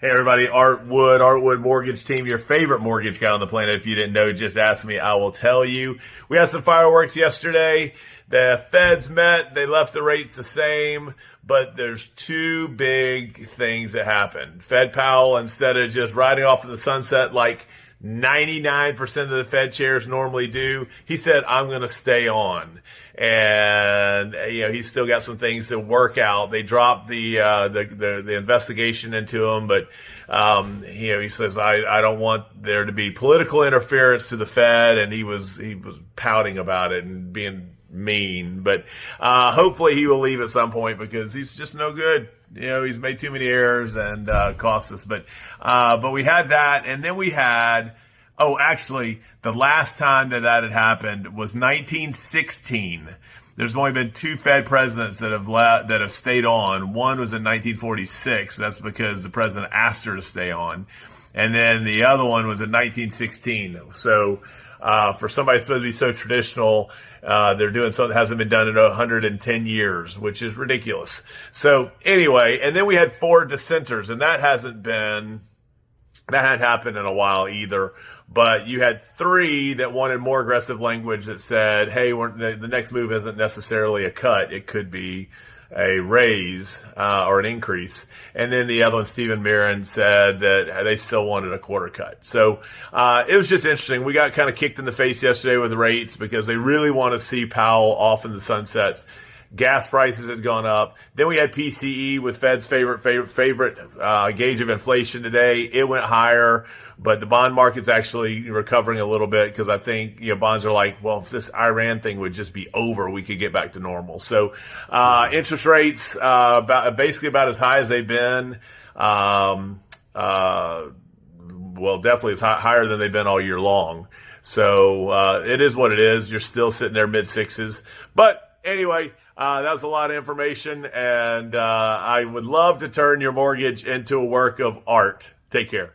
Hey everybody, Artwood Mortgage Team, your favorite mortgage guy on the planet. If you didn't know, just ask me, I will tell you. We had some fireworks yesterday. The Feds met, they left the rates the same, but there's two big things that happened. Fed Powell, instead of just riding off in the sunset like 99% of the Fed chairs normally do, he said, I'm going to stay on. And, he's still got some things to work out. They dropped the investigation into him, but, he says, I don't want there to be political interference to the Fed. And he was pouting about it and being mean, but, hopefully he will leave at some point because he's just no good. He's made too many errors and, cost us, but we had that. And then we had, actually, the last time that had happened was 1916. There's only been two Fed presidents that have stayed on. One was in 1946. That's because the president asked her to stay on. And then the other one was in 1916. So, for somebody supposed to be so traditional, they're doing something that hasn't been done in 110 years, which is ridiculous. So anyway, and then we had 4 dissenters, and that hadn't happened in a while either. But you had 3 that wanted more aggressive language that said, hey, the next move isn't necessarily a cut. It could be a raise or an increase. And then the other one, Stephen Mirren, said that they still wanted a quarter cut. So it was just interesting. We got kind of kicked in the face yesterday with rates because they really want to see Powell off in the sunsets. Gas prices had gone up. Then we had PCE with Fed's favorite gauge of inflation today. It went higher, but the bond market's actually recovering a little bit because I think bonds are like, well, if this Iran thing would just be over, we could get back to normal. So interest rates basically about as high as they've been. Well, definitely higher than they've been all year long. So it is what it is. You're still sitting there mid-6s, but anyway. That was a lot of information, and I would love to turn your mortgage into a work of art. Take care.